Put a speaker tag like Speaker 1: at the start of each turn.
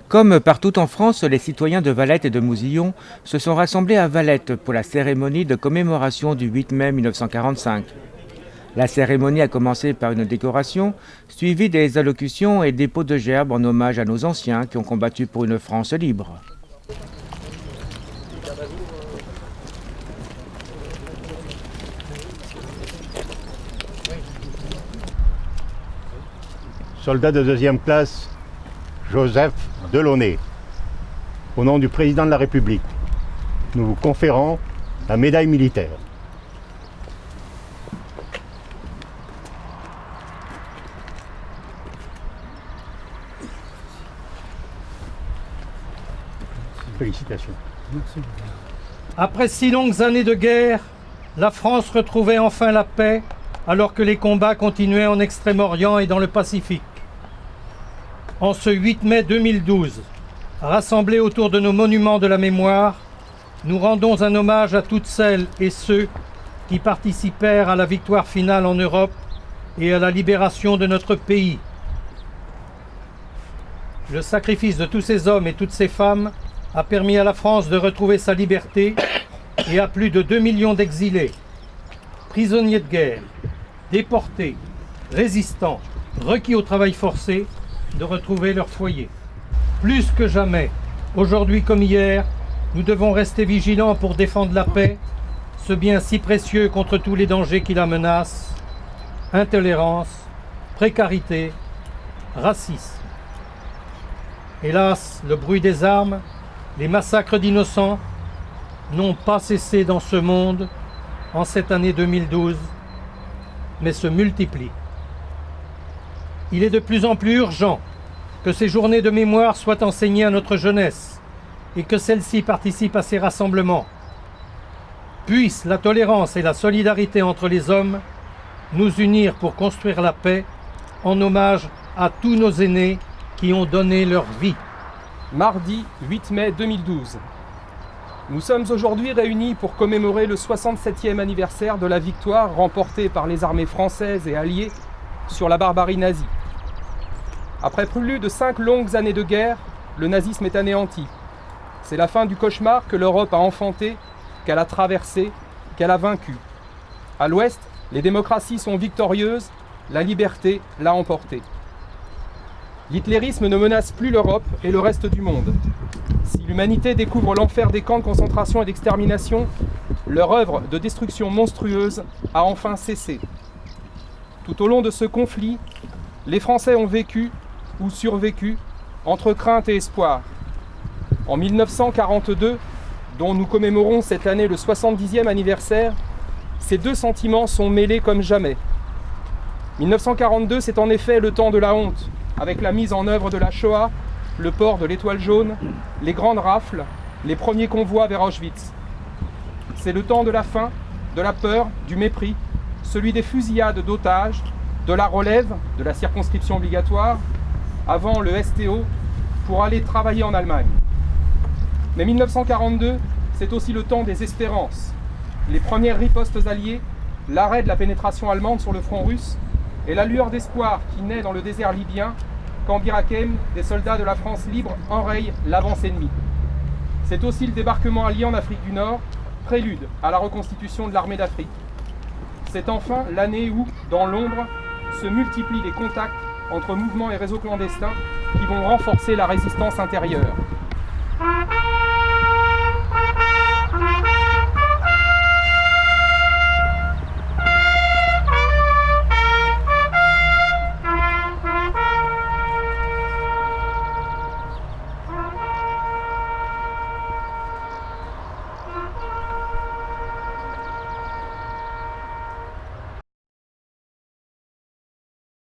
Speaker 1: Comme partout en France, les citoyens de Valette et de Mousillon se sont rassemblés à Valette pour la cérémonie de commémoration du 8 mai 1945. La cérémonie a commencé par une décoration, suivie des allocutions et dépôts de gerbes en hommage à nos anciens qui ont combattu pour une France libre.
Speaker 2: Soldat de deuxième classe, Joseph Delaunay, au nom du président de la République, nous vous conférons la médaille militaire. Félicitations.
Speaker 3: Après 6 longues années de guerre, la France retrouvait enfin la paix alors que les combats continuaient en Extrême-Orient et dans le Pacifique. En ce 8 mai 2012, rassemblés autour de nos monuments de la mémoire, nous rendons un hommage à toutes celles et ceux qui participèrent à la victoire finale en Europe et à la libération de notre pays. Le sacrifice de tous ces hommes et toutes ces femmes a permis à la France de retrouver sa liberté et à plus de 2 millions d'exilés, prisonniers de guerre, déportés, résistants, requis au travail forcé, de retrouver leur foyer. Plus que jamais, aujourd'hui comme hier, nous devons rester vigilants pour défendre la paix, ce bien si précieux contre tous les dangers qui la menacent, intolérance, précarité, racisme. Hélas, le bruit des armes, les massacres d'innocents n'ont pas cessé dans ce monde en cette année 2012, mais se multiplient. Il est de plus en plus urgent que ces journées de mémoire soient enseignées à notre jeunesse et que celle-ci participe à ces rassemblements. Puissent la tolérance et la solidarité entre les hommes nous unir pour construire la paix en hommage à tous nos aînés qui ont donné leur vie.
Speaker 4: Mardi 8 mai 2012. Nous sommes aujourd'hui réunis pour commémorer le 67e anniversaire de la victoire remportée par les armées françaises et alliées sur la barbarie nazie. Après plus de 5 longues années de guerre, le nazisme est anéanti. C'est la fin du cauchemar que l'Europe a enfanté, qu'elle a traversé, qu'elle a vaincu. À l'Ouest, les démocraties sont victorieuses, la liberté l'a emporté. L'hitlérisme ne menace plus l'Europe et le reste du monde. Si l'humanité découvre l'enfer des camps de concentration et d'extermination, leur œuvre de destruction monstrueuse a enfin cessé. Tout au long de ce conflit, les Français ont vécu ou survécu entre crainte et espoir. En 1942, dont nous commémorons cette année le 70e anniversaire, ces deux sentiments sont mêlés comme jamais. 1942, c'est en effet le temps de la honte, avec la mise en œuvre de la Shoah, le port de l'étoile jaune, les grandes rafles, les premiers convois vers Auschwitz. C'est le temps de la faim, de la peur, du mépris, celui des fusillades d'otages, de la relève, de la circonscription obligatoire, avant le STO, pour aller travailler en Allemagne. Mais 1942, c'est aussi le temps des espérances, les premières ripostes alliées, l'arrêt de la pénétration allemande sur le front russe et la lueur d'espoir qui naît dans le désert libyen quand Bir Hakeim, des soldats de la France libre, enrayent l'avance ennemie. C'est aussi le débarquement allié en Afrique du Nord, prélude à la reconstitution de l'armée d'Afrique. C'est enfin l'année où, dans l'ombre, se multiplient les contacts entre mouvements et réseaux clandestins qui vont renforcer la résistance intérieure.